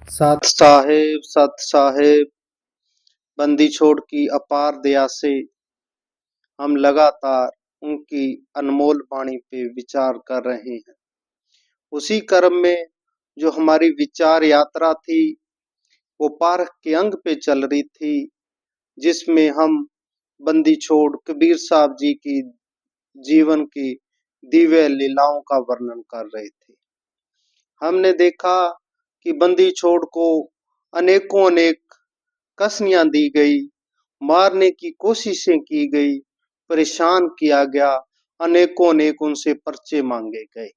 सत साहेब, बंदी छोड़ की अपार दया से हम लगातार उनकी अनमोल वाणी पे विचार कर रहे हैं। उसी क्रम में जो हमारी विचार यात्रा थी वो पारख के अंग पे चल रही थी, जिसमें हम बंदी छोड़ कबीर साहब जी की जीवन की दिव्य लीलाओं का वर्णन कर रहे थे। हमने देखा कि बंदी छोड़ को अनेकों अनेक कसनियां दी गई, मारने की कोशिशें की गई, परेशान किया गया, अनेकों अनेक उनसे पर्चे मांगे गए।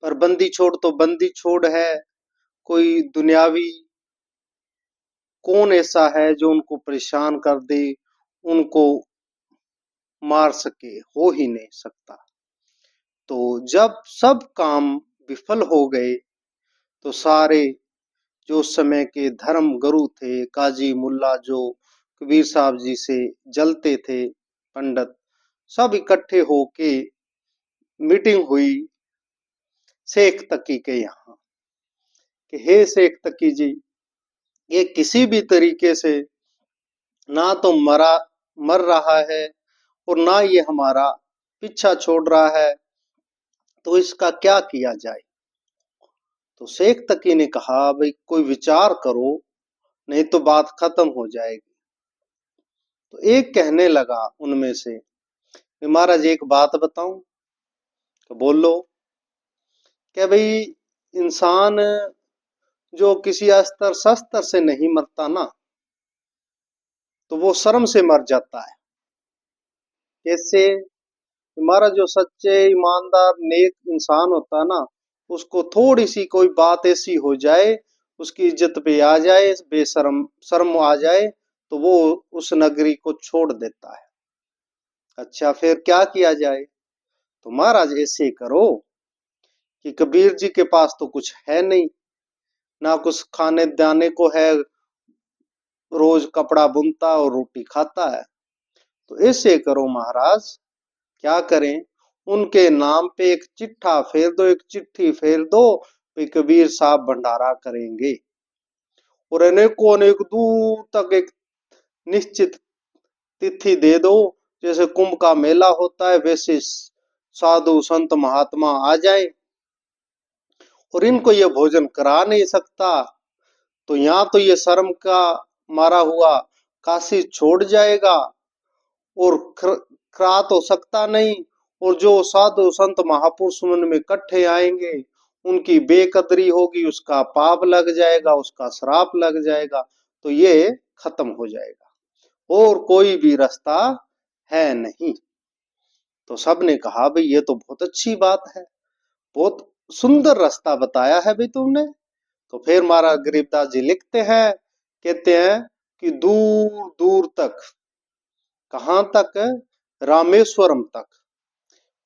पर बंदी छोड़ तो बंदी छोड़ है, कोई दुनियावी कौन ऐसा है जो उनको परेशान कर दे, उनको मार सके? हो ही नहीं सकता। तो जब सब काम विफल हो गए तो सारे जो उस समय के धर्म गुरु थे, काजी मुल्ला, जो कबीर साहब जी से जलते थे, पंडित, सब इकट्ठे होके मीटिंग हुई शेख तकी के यहाँ कि हे शेख तकी जी, ये किसी भी तरीके से ना तो मर रहा है और ना ये हमारा पीछा छोड़ रहा है, तो इसका क्या किया जाए? तो शेख तकी ने कहा, भाई कोई विचार करो, नहीं तो बात खत्म हो जाएगी। तो एक कहने लगा उनमें से, महाराज एक बात बताऊं? तो बोलो। क्या भाई, इंसान जो किसी अस्त्र शस्त्र से नहीं मरता ना, तो वो शर्म से मर जाता है। कैसे? हमारा जो सच्चे ईमानदार नेक इंसान होता है ना, उसको थोड़ी सी कोई बात ऐसी हो जाए, उसकी इज्जत पे आ जाए, बेशर्म शर्म आ जाए, तो वो उस नगरी को छोड़ देता है। अच्छा, फिर क्या किया जाए? तो महाराज ऐसे करो कि कबीर जी के पास तो कुछ है नहीं, ना कुछ खाने दाने को है, रोज कपड़ा बुनता और रोटी खाता है। तो ऐसे करो महाराज, क्या करें, उनके नाम पे एक चिट्ठा फेर दो, एक चिट्ठी फेर दो, पे कबीर साहब भंडारा करेंगे। और अनेकों अनेक दूर तक एक निश्चित तिथि दे दो, जैसे कुंभ का मेला होता है वैसे साधु संत महात्मा आ जाए। और इनको ये भोजन करा नहीं सकता, तो यहाँ तो ये शर्म का मारा हुआ काशी छोड़ जाएगा और करा तो सकता नहीं। और जो साधु संत महापुरुष उनमें इकट्ठे आएंगे, उनकी बेकदरी होगी, उसका पाप लग जाएगा, उसका श्राप लग जाएगा, तो ये खत्म हो जाएगा और कोई भी रास्ता है नहीं। तो सबने कहा, भाई ये तो बहुत अच्छी बात है, बहुत सुंदर रास्ता बताया है भाई तुमने। तो फिर महाराज गरीबदास जी लिखते हैं, कहते हैं कि दूर दूर तक, कहां तक? रामेश्वरम तक।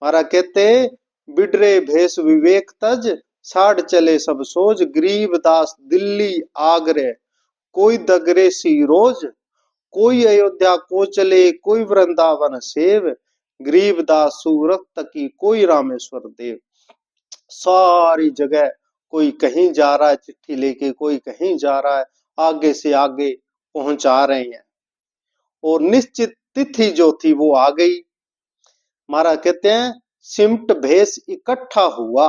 महाराज कहते, बिडरे भेष विवेक तज, साढ़ चले सब सोज, गरीबदास दिल्ली आगरे, कोई दगरे सी रोज, कोई अयोध्या को चले, कोई वृंदावन सेव, गरीबदास सूरत तकी, कोई रामेश्वर देव। सारी जगह कोई कहीं जा रहा है चिट्ठी लेके, कोई कहीं जा रहा है, आगे से आगे पहुंचा रहे हैं। और निश्चित तिथि जो थी वो आ गई। महाराज कहते हैं, सिमट भेष इकट्ठा हुआ,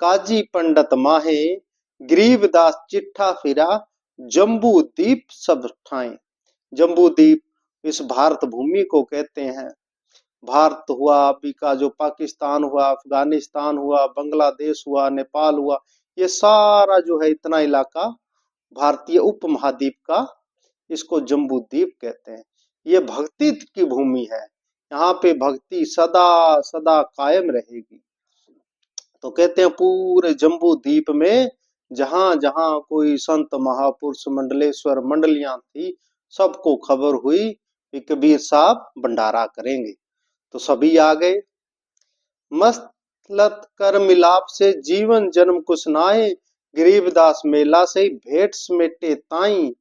काजी पंडित माहे, गरीबदास चिट्ठा फिरा, जम्बू द्वीप सब ठाए। जम्बू द्वीप इस भारत भूमि को कहते हैं। भारत हुआ, अभी का जो पाकिस्तान हुआ, अफगानिस्तान हुआ, बांग्लादेश हुआ, नेपाल हुआ, ये सारा जो है इतना इलाका भारतीय उपमहाद्वीप का, इसको जम्बू द्वीप कहते हैं। ये भक्ति की भूमि है, यहाँ पे भक्ति सदा सदा कायम रहेगी। तो कहते हैं पूरे जम्बू द्वीप में जहां जहां कोई संत महापुरुष मंडलेश्वर मंडलियां थी, सबको खबर हुई कि कबीर साहब भंडारा करेंगे। तो सभी आ गए। मस्तलत कर मिलाप से जीवन जन्म कुछ नाए, गरीबदास मेला से भेंट समेटे ताई,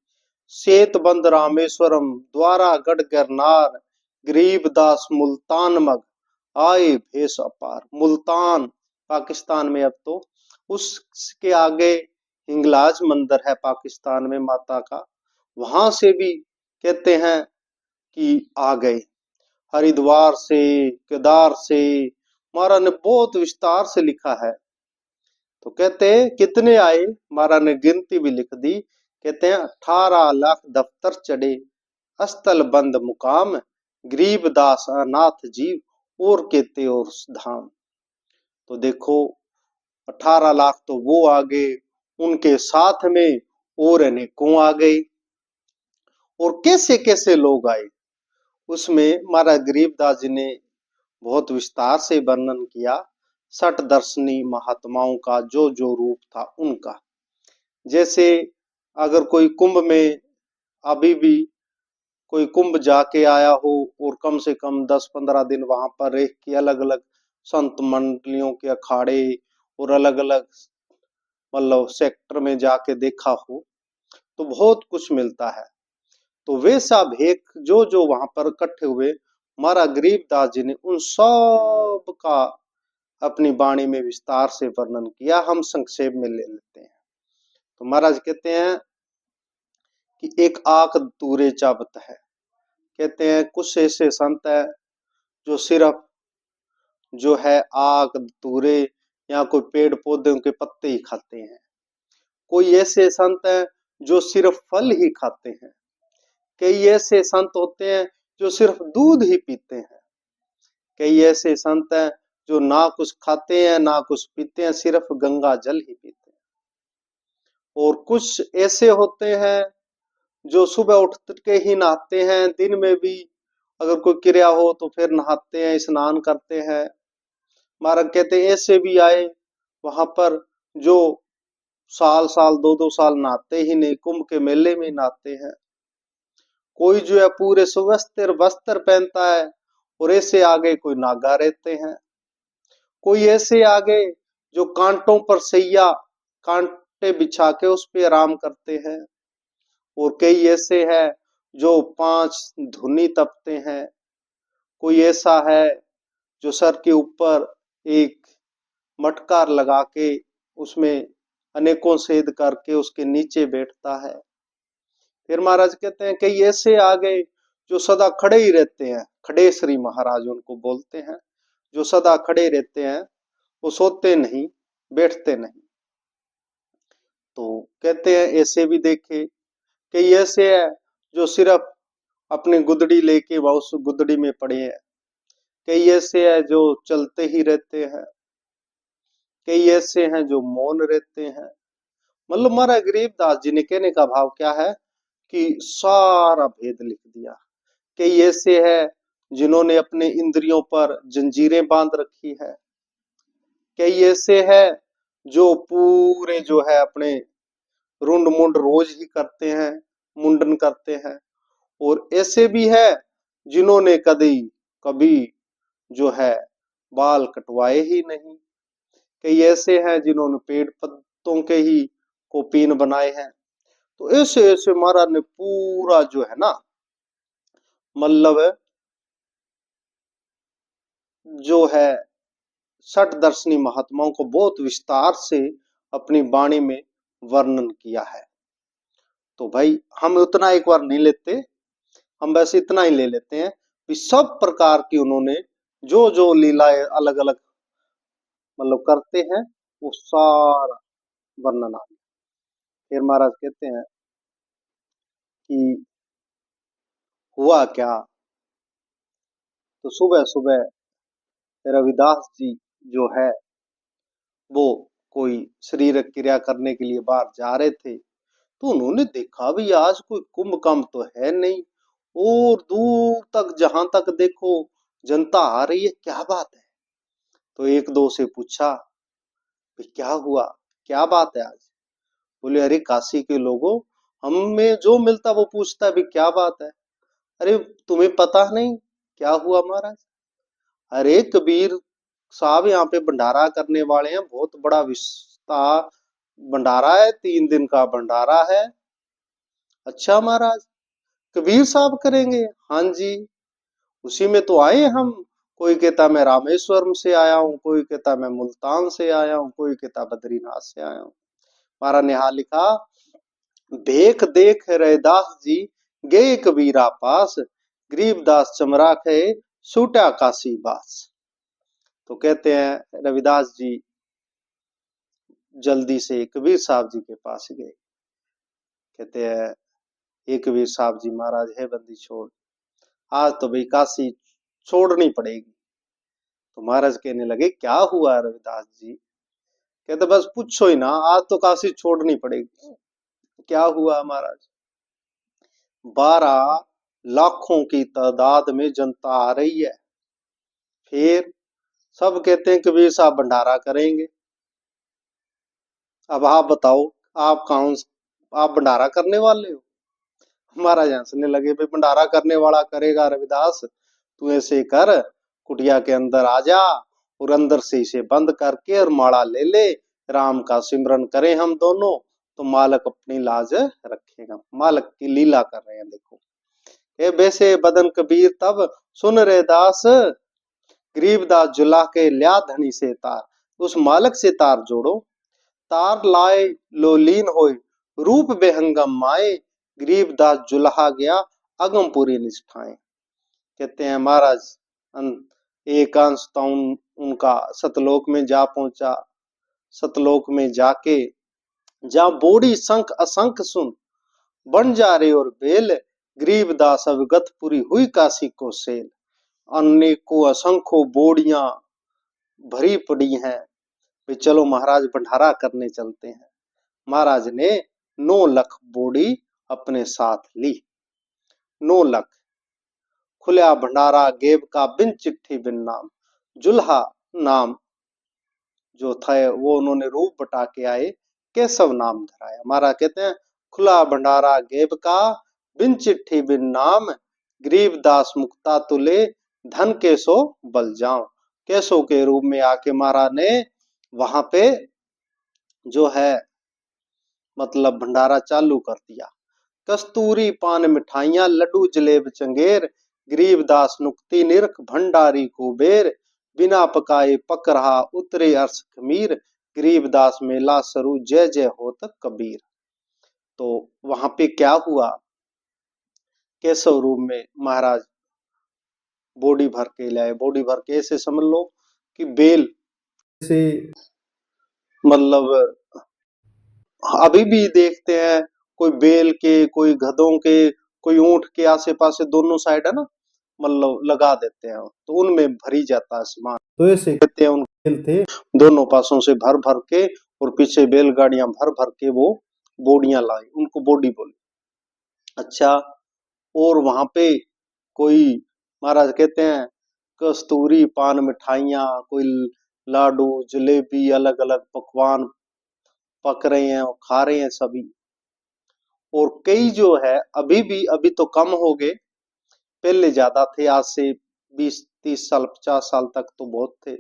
सेत बंद रामेश्वरम द्वारा गढ़ गिरनार, गरीबदास मुल्तान मग आए भेष अपार। मुल्तान पाकिस्तान में, अब तो उसके आगे हिंगलाज मंदिर है पाकिस्तान में माता का, वहां से भी कहते हैं कि आ गए। हरिद्वार से, केदार से, महाराज ने बहुत विस्तार से लिखा है। तो कहते हैं कितने आए, महाराज ने गिनती भी लिख दी। कहते हैं 18 लाख दफ्तर चढ़े, अस्थल बंद मुकाम, गरीबदास अनाथ जीव और कहते और धाम। तो देखो 18 लाख तो वो आ गए, उनके साथ में और अनेकों आ गए। और कैसे कैसे लोग आए, उसमें महाराज गरीबदास जी ने बहुत विस्तार से वर्णन किया। 60 दर्शनी महात्माओं का जो जो रूप था उनका। जैसे अगर कोई कुंभ में अभी भी कोई कुंभ जाके आया हो और कम से कम 10-15 दिन वहां पर रह के अलग अलग संत मंडलियों के अखाड़े और अलग अलग मतलब सेक्टर में जाके देखा हो तो बहुत कुछ मिलता है। तो वे सब एक जो जो वहां पर इकट्ठे हुए, महाराज गरीबदास जी ने उन सब का अपनी वाणी में विस्तार से वर्णन किया। हम संक्षेप में ले लेते हैं। तो महाराज कहते हैं कि एक आंख दूरे चाबत है। कहते हैं कुछ ऐसे संत है जो सिर्फ जो है आग दूरे या कोई पेड़ पौधे के पत्ते ही खाते हैं। कोई ऐसे संत है जो सिर्फ फल ही खाते हैं। कई ऐसे संत होते हैं जो सिर्फ दूध ही पीते हैं। कई ऐसे संत हैं जो ना कुछ खाते हैं ना कुछ पीते हैं, सिर्फ गंगा जल ही पीते हैं। और कुछ ऐसे होते हैं जो सुबह उठ के ही नहाते हैं, दिन में भी अगर कोई क्रिया हो तो फिर नहाते हैं, स्नान करते हैं। महाराज कहते हैं ऐसे भी आए वहां पर जो साल साल 2-2 साल नहाते ही नहीं, कुंभ के मेले में नहाते हैं। कोई जो है पूरे सुवस्त्र वस्त्र पहनता है और ऐसे आगे कोई नागा रहते हैं। कोई ऐसे आगे जो कांटों पर सैया कांटे बिछा के उस पे आराम करते हैं। और कई ऐसे है जो 5 धुनी तपते हैं। कोई ऐसा है जो सर के ऊपर एक मटका लगा के उसमें अनेकों सेद करके उसके नीचे बैठता है। फिर महाराज कहते हैं कई ऐसे आ गए जो सदा खड़े ही रहते हैं, खड़े श्री महाराज उनको बोलते हैं, जो सदा खड़े रहते हैं, वो सोते नहीं बैठते नहीं। तो कहते हैं ऐसे भी देखे। कई ऐसे है जो सिर्फ अपनी गुदड़ी लेके वह उस गुदड़ी में पड़े हैं। कई ऐसे है जो चलते ही रहते हैं। कई ऐसे हैं जो मौन रहते हैं। मतलब हमारा गरीबदास जी ने कहने का भाव क्या है कि सारा भेद लिख दिया। कई ऐसे है जिन्होंने अपने इंद्रियों पर जंजीरें बांध रखी है। कई ऐसे है जो पूरे जो है अपने रुंड मुंड रोज ही करते हैं, मुंडन करते हैं। और ऐसे भी है जिन्होंने कभी कभी जो है बाल कटवाए ही नहीं। कई ऐसे हैं जिन्होंने पेड़ पत्तों के ही कोपीन बनाए हैं। तो ऐसे ऐसे महाराज ने पूरा जो है ना मतलब जो है 60 दर्शनी महात्माओं को बहुत विस्तार से अपनी वाणी में वर्णन किया है। तो भाई हम उतना एक बार नहीं लेते, हम वैसे इतना ही ले लेते हैं कि सब प्रकार की उन्होंने जो जो लीलाएं अलग अलग मतलब करते हैं वो सारा वर्णन आ गया। फिर महाराज कहते हैं कि हुआ क्या। तो सुबह सुबह रविदास जी जो है वो कोई शरीर क्रिया करने के लिए बाहर जा रहे थे। तो उन्होंने देखा भी आज कोई कुंभ काम तो है नहीं, और दूर तक जहां तक देखो जनता आ रही है, क्या बात है। तो एक दो से पूछा भाई क्या हुआ, क्या बात है आज। बोले अरे काशी के लोगों, हमें जो मिलता वो पूछता भी क्या बात है। अरे तुम्हें पता नहीं क्या हुआ महाराज। अरे कबीर साहब यहाँ पे भंडारा करने वाले हैं, बहुत बड़ा विस्तार भंडारा है, 3 दिन का भंडारा है। अच्छा महाराज कबीर साहब करेंगे? हाँ जी, उसी में तो आए हम। कोई कहता मैं रामेश्वरम से आया हूँ, कोई कहता मैं मुल्तान से आया हूँ, कोई कहता बद्रीनाथ से आया हूँ। महाराज ने हाल लिखा, भेख देख रैदास जी गए कबीरा पास, गरीबदास चमरा खे छूटा काशी बास। तो कहते हैं रविदास जी जल्दी से कबीर साहब जी के पास गए। कहते हैं, ये कबीर साहब जी महाराज है बंदी छोड़, आज तो भाई काशी छोड़नी पड़ेगी। तो महाराज कहने लगे, क्या हुआ रविदास जी? कहते, बस पूछो ही ना, आज तो काशी छोड़नी पड़ेगी। क्या हुआ महाराज? 12 लाखों की तादाद में जनता आ रही है। फिर सब कहते हैं कबीर साहब भंडारा करेंगे। अब आप बताओ, आप कौन, आप भंडारा करने वाले हो? महाराज हंसने लगे, भाई भंडारा करने वाला करेगा रविदास, तू ऐसे कर, कुटिया के अंदर आ जा और अंदर से इसे बंद करके और माला ले ले, राम का सिमरन करें हम दोनों, तो मालक अपनी लाज रखेगा। मालक की लीला कर रहे हैं, देखो। ए वैसे बदन कबीर तब सुन रे दास, गरीबदास जुला के लिया धनी से तार। उस मालक से तार जोड़ो, तार लाए लोलीन होए, रूप बेहंगम माए, गरीबदास जुल्हा गया अगमपुरी निष्ठाएं। कहते हैं महाराज एक अंश तो उनका सतलोक में जा पहुंचा। सतलोक में जाके जहां बोड़ी संख असंख सुन, बन जा रे और बेल, गरीबदास अवगत पूरी हुई काशी को सेल। अनेकों असंख्यों बोड़ियां भरी पड़ी हैं, भाई चलो महाराज भंडारा करने चलते हैं। महाराज ने 9 लाख बोड़ी अपने साथ ली। 9 लाख खुला भंडारा गेब का बिन चिट्ठी बिन नाम। जुल्हा नाम जो था वो उन्होंने रूप बटा के आए, केशव नाम धराया। महाराज कहते हैं, खुला भंडारा गेब का बिन चिट्ठी बिन नाम, गरीबदास मुक्ता तुले धन केसो बल जाऊं। केशव के रूप में आके महाराज ने वहां पे जो है मतलब भंडारा चालू कर दिया। कस्तूरी पान मिठाइयां लड्डू जलेब चंगेर, गरीबदास नुक्ति निरख भंडारी कुबेर, बिना पकाए पक रहा उतरे अर्श खमीर, गरीबदास मेला सरू जय जय होत कबीर। तो वहां पे क्या हुआ, केशव रूप में महाराज बोडी भर के लाए। बोडी भर के ऐसे समझ लो कि बेल से, मतलब अभी भी देखते हैं कोई बेल के, कोई गधों के, कोई ऊंट के आसे पासे दोनों साइड है ना, मतलब लगा देते हैं, तो उनमें भरी जाता है सामान। तो ऐसे कहते हैं उन बेल थे, दोनों पासों से भर भर के और पीछे बैलगाड़ियां भर भर के वो बोडियां लाई, उनको बोडी बोले। अच्छा, और वहां पे कोई महाराज कहते हैं कस्तूरी पान मिठाइयां, कोई लाडू जलेबी अलग अलग पकवान पक रहे हैं और खा रहे हैं सभी। और कई जो है अभी भी, अभी तो कम हो गए, पहले ज्यादा थे, आज से 20-30 साल 50 साल तक तो बहुत थे।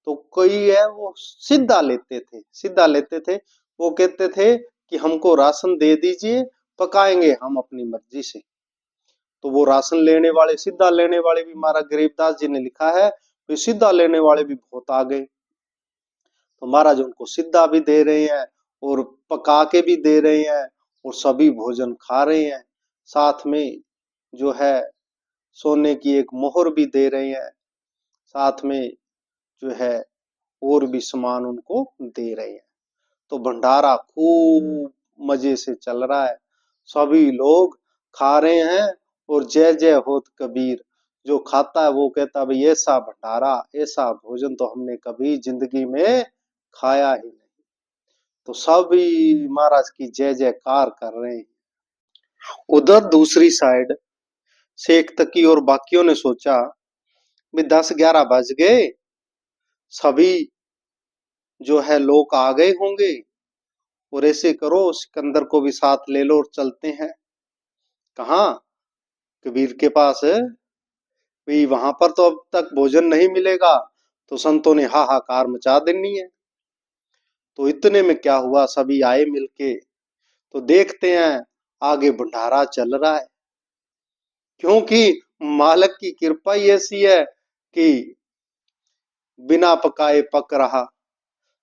तो कई है वो सीधा लेते थे, सीधा लेते थे। वो कहते थे कि हमको राशन दे दीजिए, पकाएंगे हम अपनी मर्जी से। तो वो राशन लेने वाले, सीधा लेने वाले भी, महाराज गरीबदास जी ने लिखा है, तो सीधा लेने वाले भी बहुत आ गए। तो महाराज उनको सीधा भी दे रहे हैं और पका के भी दे रहे हैं और सभी भोजन खा रहे हैं। साथ में जो है सोने की एक मोहर भी दे रहे हैं, साथ में जो है और भी सामान उनको दे रहे हैं। तो भंडारा खूब मजे से चल रहा है, सभी लोग खा रहे हैं और जय जय होत कबीर। जो खाता है वो कहता है, भाई ऐसा भंडारा, ऐसा भोजन तो हमने कभी जिंदगी में खाया ही नहीं। तो सभी महाराज की जय जयकार कर रहे हैं। उधर दूसरी साइड शेख तकी और बाकियों ने सोचा, भी 10-11 बज गए, सभी जो है लोग आ गए होंगे, और ऐसे करो सिकंदर को भी साथ ले लो और चलते हैं। कहाँ? कबीर के पास है भाई, वहां पर तो अब तक भोजन नहीं मिलेगा, तो संतों ने हाहाकार मचा देनी है। तो इतने में क्या हुआ, सभी आए मिलके, तो देखते हैं आगे भंडारा चल रहा है, क्योंकि मालक की कृपा ही ऐसी है कि बिना पकाए पक रहा,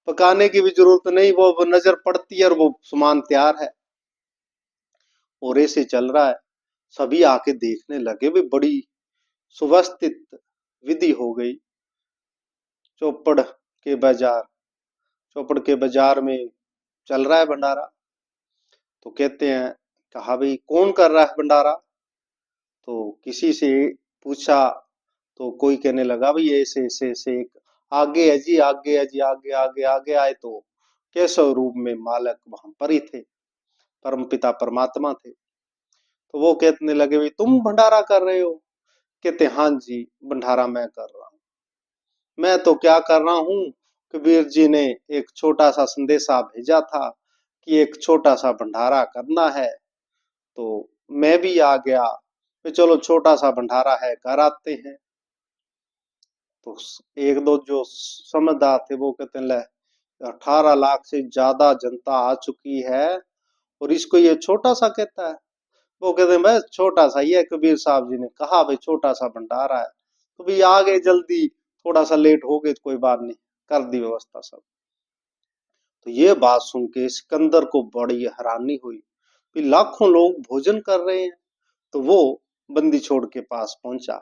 पकाने की भी जरूरत नहीं, वो नजर पड़ती है और वो सामान तैयार है। और ऐसे चल रहा है। सभी आके देखने लगे, भी बड़ी सुव्यवस्थित विधि हो गई। चौपड़ के बाजार चौपड़ के बाजार में चल रहा है भंडारा। तो कहते हैं, कहा भाई कौन कर रहा है भंडारा? तो किसी से पूछा, तो कोई कहने लगा भाई ऐसे ऐसे ऐसे एक आगे है जी, आगे है जी, आगे आगे आगे आए तो केशव रूप में मालक वहां पर ही थे, परम पिता परमात्मा थे। तो वो कहने लगे, भाई तुम भंडारा कर रहे हो? कहते, हाँ जी भंडारा मैं कर रहा हूँ। मैं तो क्या कर रहा हूँ, कबीर जी ने एक छोटा सा संदेशा भेजा था कि एक छोटा सा भंडारा करना है, तो मैं भी आ गया, तो चलो छोटा सा भंडारा है कर आते हैं। तो एक दो जो समझदार थे वो कहते ले, 18 लाख से ज्यादा जनता आ चुकी है और इसको ये छोटा सा कहता है। वो कहते हैं भाई छोटा सा ही है, कबीर साहब जी ने कहा भाई छोटा सा भंडारा है, तो भाई आ गए जल्दी, थोड़ा सा लेट हो गए तो कोई बात नहीं, कर दी व्यवस्था सब। तो ये बात सुन के सिकंदर को बड़ी हैरानी हुई कि लाखों लोग भोजन कर रहे हैं। तो वो बंदी छोड़ के पास पहुंचा।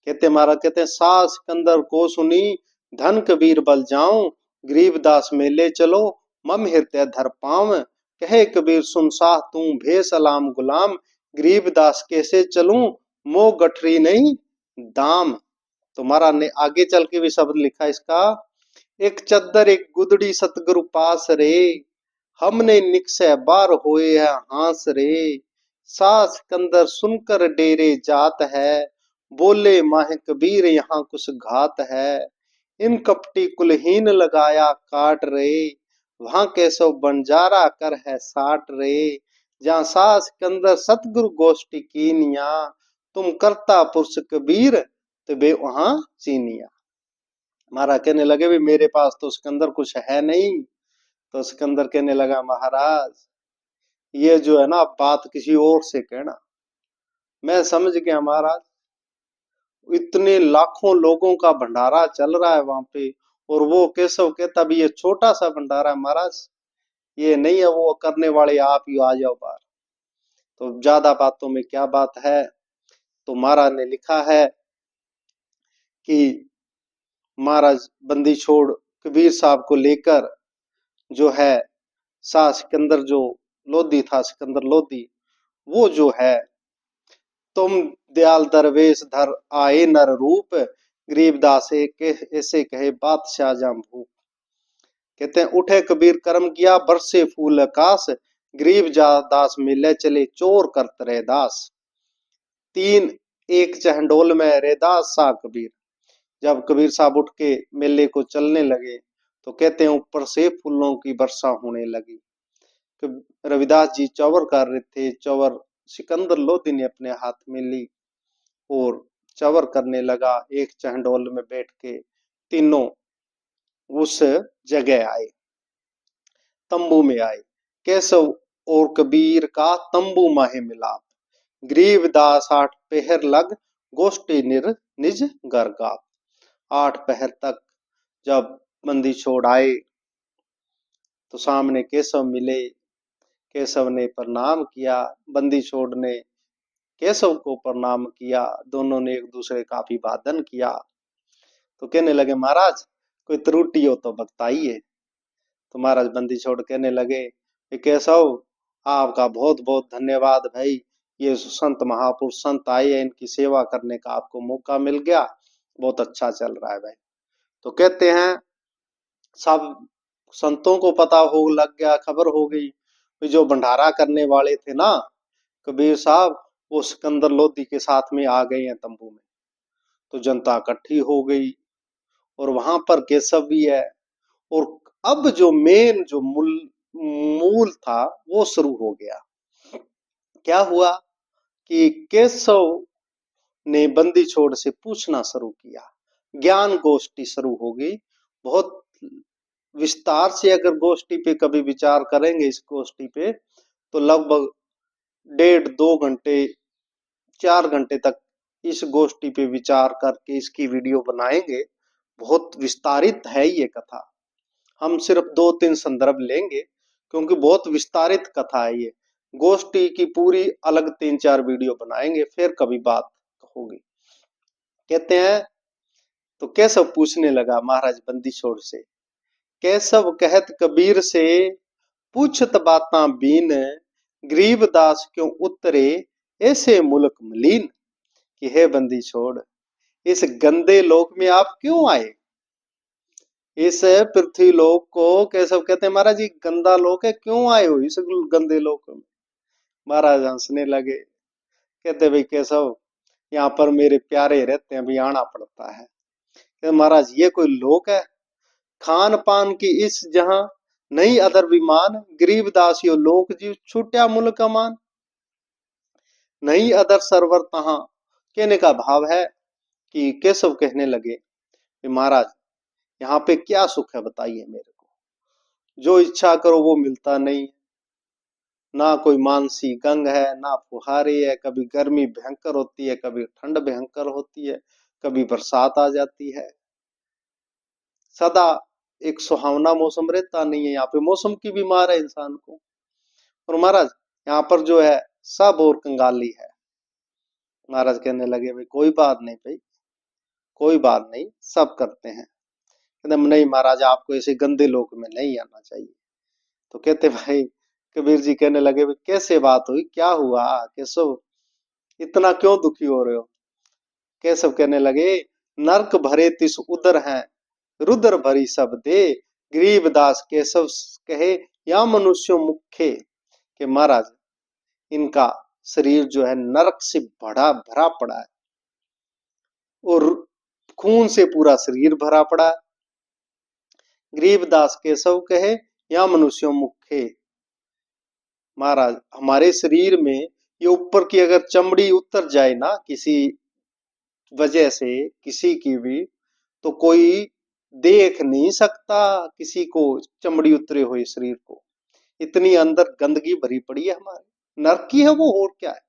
कहते महाराज, कहते सास सिकंदर को सुनी, धन कबीर बल जाऊं, गरीबदास मेले चलो, मम हृदय धर पाव, कहे कबीर सुन साह तू भे सलाम गुलाम, गरीबदास कैसे चलूं, मो गठरी नहीं दाम। तो महाराज ने आगे चल के भी शब्द लिखा इसका, एक चद्दर एक गुदड़ी सतगुरु पास रे, हमने निकसे बार होए है हांस रे, सास कंदर सुनकर डेरे जात है, बोले माहे कबीर यहाँ कुछ घात है, इन कपटी कुलहीन लगाया काट रे, वहां कैसो बंजारा कर है साट रे, जहाँ सास कंदर सतगुरु गोष्ठी कीनिया, तुम करता पुरुष कबीर तबे वहां चीनिया। महाराज कहने लगे, भी मेरे पास तो सिकंदर कुछ है नहीं। तो सिकंदर कहने लगा, महाराज ये जो है ना बात किसी और से कहना, मैं समझ गया महाराज, इतने लाखों लोगों का भंडारा चल रहा है वहां पे, और वो केशव कहता भी ये छोटा सा भंडारा है महाराज, ये नहीं है, वो करने वाले आप ही आ जाओ बाहर। तो ज्यादा बातों में क्या बात है। तो महाराज ने लिखा है कि महाराज बंदी छोड़ कबीर साहब को लेकर जो है, शाह सिकंदर जो लोधी था, सिकंदर लोधी, वो जो है, तुम दयाल दरवेश धर आए नर रूप, गरीबदास ऐसे कहे बादशाह जाम भूप। कहते हैं, उठे कबीर कर्म किया बरसे फूल आकाश, गरीब दास मिले चले चोर करत रहे दास, तीन एक चहडोल में रेदास सा कबीर। जब कबीर साहब उठ के मेले को चलने लगे तो कहते हैं ऊपर से फूलों की वर्षा होने लगी। रविदास जी चौवर कर रहे थे, चौवर सिकंदर लोधी ने अपने हाथ में ली और चौवर करने लगा। एक चहडोल में बैठ के तीनों उस जगह आए, तंबू में आए। केशव और कबीर का तंबू माहे मिलाप, गरीबदास 8 पहर लग, गोष्ठी निज घर का। 8 पहर तक जब बंदी छोड़ आए तो सामने केशव मिले, केशव ने प्रणाम किया, बंदी छोड़ ने केशव को प्रणाम किया, दोनों ने एक दूसरे का अभिवादन किया। तो कहने लगे, महाराज कोई त्रुटि हो तो बताइए। तो महाराज बंदी छोड़ कहने लगे, केशव आपका बहुत बहुत धन्यवाद भाई, ये संत महापुरुष संत आए हैं, इनकी सेवा करने का आपको मौका मिल गया, बहुत अच्छा चल रहा है भाई। तो कहते हैं सब संतों को पता हो लग गया, खबर हो गई, जो भंडारा करने वाले थे ना कबीर साहब, वो सिकंदर लोधी के साथ में आ गए हैं तंबू में। तो जनता इकट्ठी हो गई और वहां पर केशव भी है, और अब जो मेन जो मूल था वो शुरू हो गया। क्या हुआ कि केशव ने बंदी छोड़ से पूछना शुरू किया, ज्ञान गोष्ठी शुरू हो गई। बहुत विस्तार से अगर गोष्ठी पे कभी विचार करेंगे, इस गोष्ठी पे तो लगभग 1.5 2 घंटे 4 घंटे तक इस गोष्ठी पे विचार करके इसकी वीडियो बनाएंगे। बहुत विस्तारित है ये कथा। हम सिर्फ 2-3 संदर्भ लेंगे क्योंकि बहुत विस्तारित कथा है ये। गोष्ठी की पूरी अलग 3-4 वीडियो बनाएंगे, फिर कभी बात होगी। कहते हैं, तो केशव पूछने लगा महाराज बंदी छोड़ से, केशव कहत कबीर से, पूछत बातां बीन, गरीबदास क्यों उतरे ऐसे मुल्क मलीन। कि हे बंदी छोड़, इस गंदे लोक में आप क्यों आए? इस पृथ्वी लोक को केशव कहते हैं महाराज ये गंदा लोक है, क्यों आए हो इस गंदे लोक में? महाराज हंसने लगे, कहते भाई केशव, यहाँ पर मेरे प्यारे रहते हैं, अभी आना पड़ता है। कहते महाराज ये कोई लोक है? खान पान की इस जहां नहीं अदर विमान, गरीब दासियों लोक जीव छूटा मुल्क अमान। नहीं अदर सरवर तहां, कहने का भाव है कि केशव कहने लगे महाराज यहाँ पे क्या सुख है बताइए मेरे को, जो इच्छा करो वो मिलता नहीं, ना कोई मानसी गंग है ना फुहारे है, कभी गर्मी भयंकर होती है, कभी ठंड भयंकर होती है, कभी बरसात आ जाती है, सदा एक सुहावना मौसम रहता नहीं है। यहाँ पे मौसम की बीमार है इंसान को। और महाराज यहाँ पर जो है सब और कंगाली है। महाराज कहने लगे भाई कोई बात नहीं भाई, कोई बात नहीं, सब करते हैं। कहते नहीं महाराज आपको ऐसे गंदे लोक में नहीं आना चाहिए। तो कहते भाई कबीर जी कहने लगे भाई कैसे बात हुई, क्या हुआ केशव, इतना क्यों दुखी हो रहे हो? केशव कहने लगे नरक भरे तिस उदर हैं, रुद्र भरी सब दे, गरीबदास केशव कहे या मनुष्य मुखे। के महाराज इनका शरीर जो है नरक से भरा पड़ा है और खून से पूरा शरीर भरा पड़ा है। गरीबदास केशव कहे या मनुष्यों मुखे, महाराज हमारे शरीर में ये ऊपर की अगर चमड़ी उतर जाए ना किसी वजह से किसी की भी, तो कोई देख नहीं सकता किसी को चमड़ी उतरे हुए शरीर को, इतनी अंदर गंदगी भरी पड़ी है हमारे। नरक की है वो और क्या है?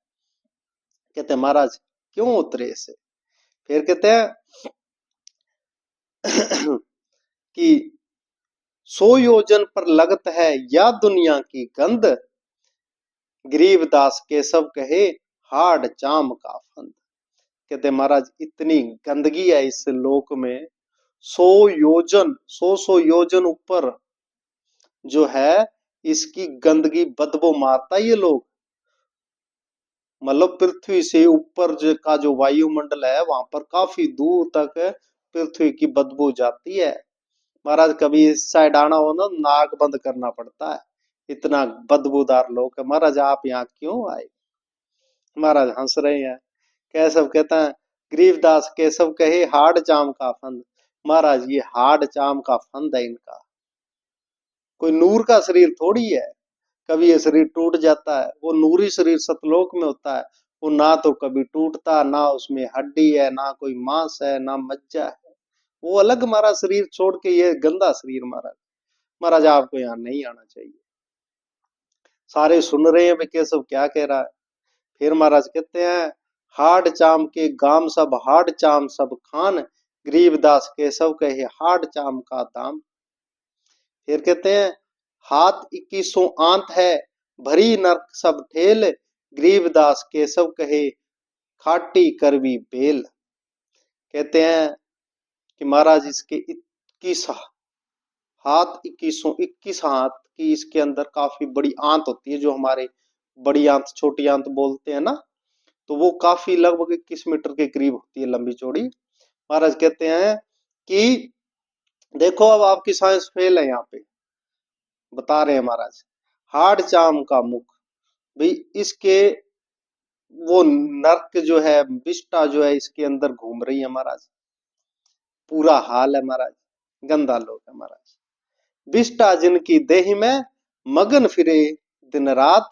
कहते हैं महाराज क्यों उतरे से? फिर कहते हैं कि 100 योजन पर लगत है या दुनिया की गंध, गरीबदास केशव कहे हाड़ चाम का फंद। कहते महाराज इतनी गंदगी है इस लोक में, 100 योजन ऊपर जो है इसकी गंदगी बदबू मारता ये लोग। मतलब पृथ्वी से ऊपर का जो वायुमंडल है वहां पर काफी दूर तक पृथ्वी की बदबू जाती है। महाराज कभी इस साइड आना हो ना नाक बंद करना पड़ता है, इतना बदबूदार लोग है। महाराज आप यहाँ क्यों आए? महाराज हंस रहे हैं। केशव कहता है गरीबदास केशव कहे हाड़ चाम का फंद। महाराज ये हाड़ चाम का फंद है इनका, कोई नूर का शरीर थोड़ी है। कभी ये शरीर टूट जाता है, वो नूरी शरीर सतलोक में होता है, वो ना तो कभी टूटता, ना उसमें हड्डी है, ना कोई मांस है, ना मज्जा है, वो अलग हमारा शरीर छोड़ के ये गंदा शरीर। महाराज महाराज आपको यहाँ नहीं आना चाहिए। सारे सुन रहे हैं केशव क्या कह रहा है। फिर महाराज कहते हैं हाड़ चाम के गाम सब हाड़ चाम सब खान, गरीबदास केशव कहे हाड़ चाम का दाम। फिर कहते हैं हाथ 2100 आंत है, भरी नरक सब ठेल, गरीबदास केशव कहे खाटी करवी बेल। कहते हैं कि महाराज इसके 21 हाथ 21 हाथ की इसके अंदर काफी बड़ी आंत होती है, जो हमारे बड़ी आंत छोटी आंत बोलते हैं ना, तो वो काफी लगभग 21 मीटर के करीब होती है लंबी चौड़ी। महाराज कहते हैं कि देखो अब आपकी साइंस फेल है, यहाँ पे बता रहे हैं महाराज हाड़ चाम का मुख भी इसके, वो नर्क जो है विष्टा जो है इसके अंदर घूम रही है महाराज, पूरा हाल है महाराज, गंदा लोग है महाराज। विष्टा जिनकी देह में मगन फिरे दिन रात,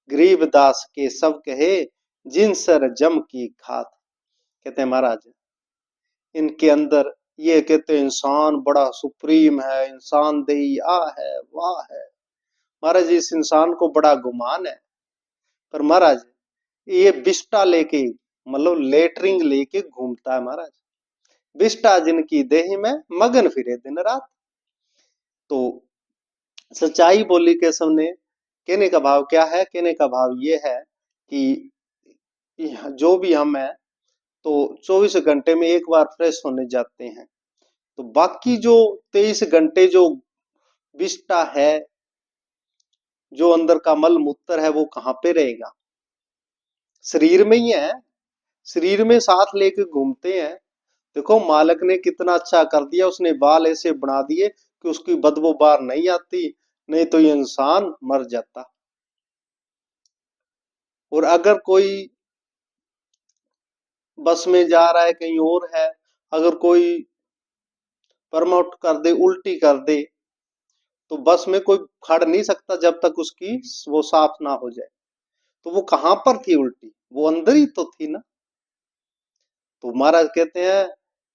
गरीबदास के सब कहे जिन सर जम की घात। कहते हैं महाराज इनके अंदर ये कहते हैं इंसान बड़ा सुप्रीम है, इंसान देही आ है वाह है। महाराज इस इंसान को बड़ा गुमान है, पर महाराज ये बिस्टा लेके मतलब लेटरिंग लेके घूमता है महाराज। बिस्टा जिनकी देह में मगन फिरे दिन रात, तो सच्चाई बोली केशव ने। कहने का भाव क्या है? कहने का भाव ये है कि जो भी हम है तो 24 घंटे में एक बार फ्रेश होने जाते हैं, तो बाकी जो 23 घंटे जो विष्टा है, जो अंदर का मल मूत्र है, वो कहाँ पे रहेगा? शरीर में ही है, शरीर में साथ लेके घूमते हैं। देखो मालक ने कितना अच्छा कर दिया, उसने बाल ऐसे बना दिए कि उसकी बदबू बाहर नहीं आती, नहीं तो ये इंसान मर जाता। और अगर कोई बस में जा रहा है, कहीं और है, अगर कोई प्रमोट कर दे, उल्टी कर दे, तो बस में कोई खड़ नहीं सकता जब तक उसकी वो साफ ना हो जाए। तो वो कहां पर थी उल्टी? वो अंदर ही तो थी ना। तो महाराज कहते हैं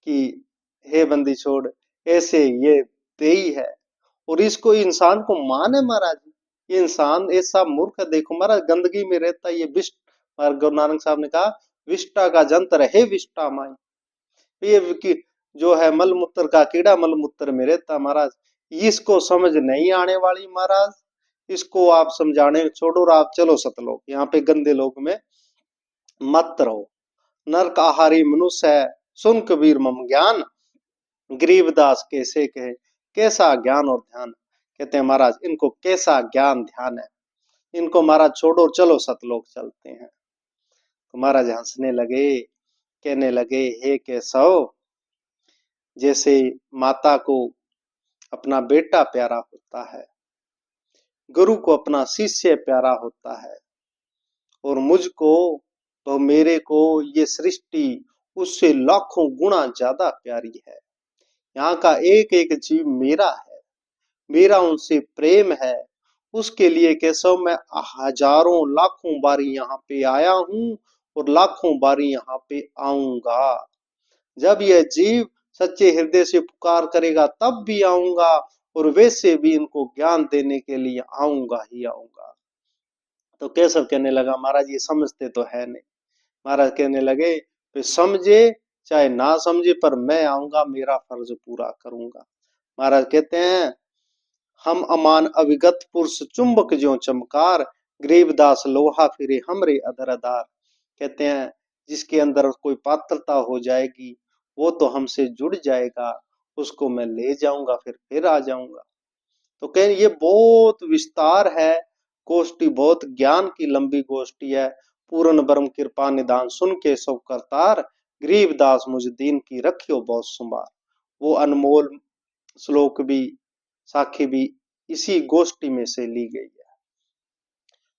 कि हे बंदी छोड़, ऐसे ये तेई है। और इसको इंसान को मान है महाराज, ये इंसान ऐसा मूर्ख है। देखो महाराज गंदगी में रहता है ये विष्ट, गुरु नानक साहब ने कहा विष्टा का जंतर है विष्टा माई। ये जो है मलमूत्र का कीड़ा मलमूत्र में रहता महाराज, इसको समझ नहीं आने वाली महाराज। इसको आप समझाने छोड़ो और आप चलो सतलोक, यहाँ पे गंदे लोग में मत रहो। नरक आहारी मनुष्य है, सुन कबीर मम ज्ञान, गरीबदास कैसे कहे कैसा ज्ञान और ध्यान। कहते हैं महाराज इनको कैसा ज्ञान ध्यान है, इनको महाराज छोड़ो चलो सतलोक चलते हैं। तो महाराज हंसने लगे, कहने लगे हे केशव, जैसे माता को अपना बेटा प्यारा होता है, गुरु को अपना शिष्य प्यारा होता है, और मुझको तो मेरे को ये सृष्टि उससे लाखों गुना ज्यादा प्यारी है। यहाँ का एक एक जीव मेरा है, मेरा उनसे प्रेम है। उसके लिए केशव मैं हजारों लाखों बारी यहाँ पे आया हूँ और लाखों बारी यहाँ पे आऊंगा। जब यह जीव सच्चे हृदय से पुकार करेगा तब भी आऊंगा, और वैसे भी इनको ज्ञान देने के लिए आऊंगा ही आऊंगा। तो केशव कहने लगा महाराज ये समझते तो है नहीं। महाराज कहने लगे फिर समझे चाहे ना समझे पर मैं आऊंगा, मेरा फर्ज पूरा करूंगा। महाराज कहते हैं हम अमान अविगत पुरुष चुंबक ज्यों चमकार, गरीबदास लोहा फिरे हमरे अधर अधार। कहते हैं जिसके अंदर कोई पात्रता हो जाएगी वो तो हमसे जुड़ जाएगा, उसको मैं ले जाऊंगा फिर आ जाऊंगा। तो कहें ये बहुत विस्तार है, गोष्ठी बहुत ज्ञान की लंबी गोष्ठी है। पूर्ण ब्रह्म कृपा निदान सुन के सब करतार, गरीबदास मुझ दीन की रखियो बहुत संभार। वो अनमोल श्लोक भी, साखी भी इसी गोष्ठी में से ली गई है।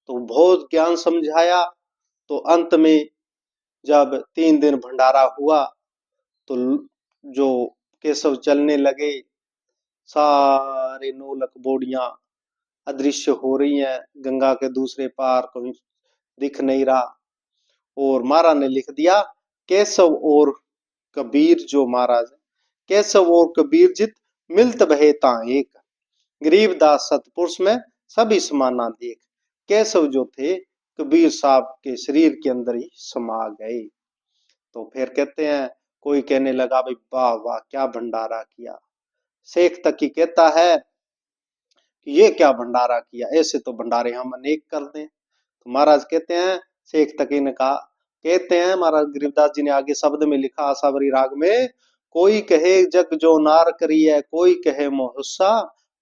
तो बहुत ज्ञान समझाया। तो अंत में जब 3 दिन भंडारा हुआ तो जो केशव चलने लगे, सारे नौलख बोडियां अदृश्य हो रही हैं, गंगा के दूसरे पार कहीं दिख नहीं रहा। और महाराज ने लिख दिया केशव और कबीर जो महाराज, केशव और कबीर जित मिलत भये ता एक, गरीबदास सतपुरुष में सभी समाना देख। केशव जो थे कबीर साहब के शरीर के अंदर ही समा गए। तो फिर कहते हैं कोई कहने लगा भाई वाह वाह क्या भंडारा किया। शेख तकी कहता है कि ये क्या भंडारा किया, ऐसे तो भंडारे हम अनेक कर दें। तो महाराज कहते हैं, शेख तकी ने कहा, कहते हैं महाराज गरीबदास जी ने आगे शब्द में लिखा आसावरी राग में, कोई कहे जग जो नार करी है, कोई कहे मोहुस्सा,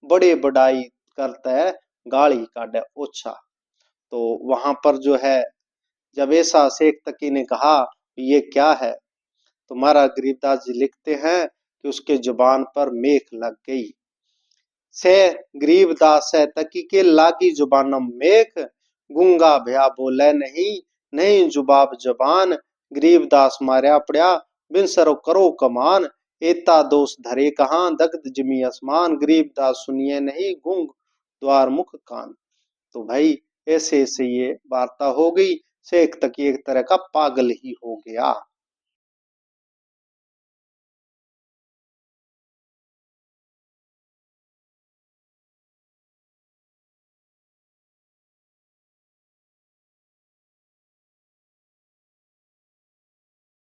बड़े बड़ाई करता है गाली काटे ओछा। तो वहां पर जो है जब ऐसा शेख तकी ने कहा ये क्या है, तो महाराज गरीबदास जी लिखते हैं कि उसके जुबान पर मेख लग गई। से गरीबदास है तकी के लागी जुबानम मेख, गूंगा भया बोले नहीं, नहीं जुबाब जबान, गरीबदास मारया पड़या बिन सरो करो कमान, एता दोष धरे कहां दग्ध जिमी आसमान, गरीबदास सुनिए नहीं गूंग द्वार मुख कान। तो भाई ऐसे ऐसे ये वार्ता हो गई, शेख तकी एक तरह का पागल ही हो गया।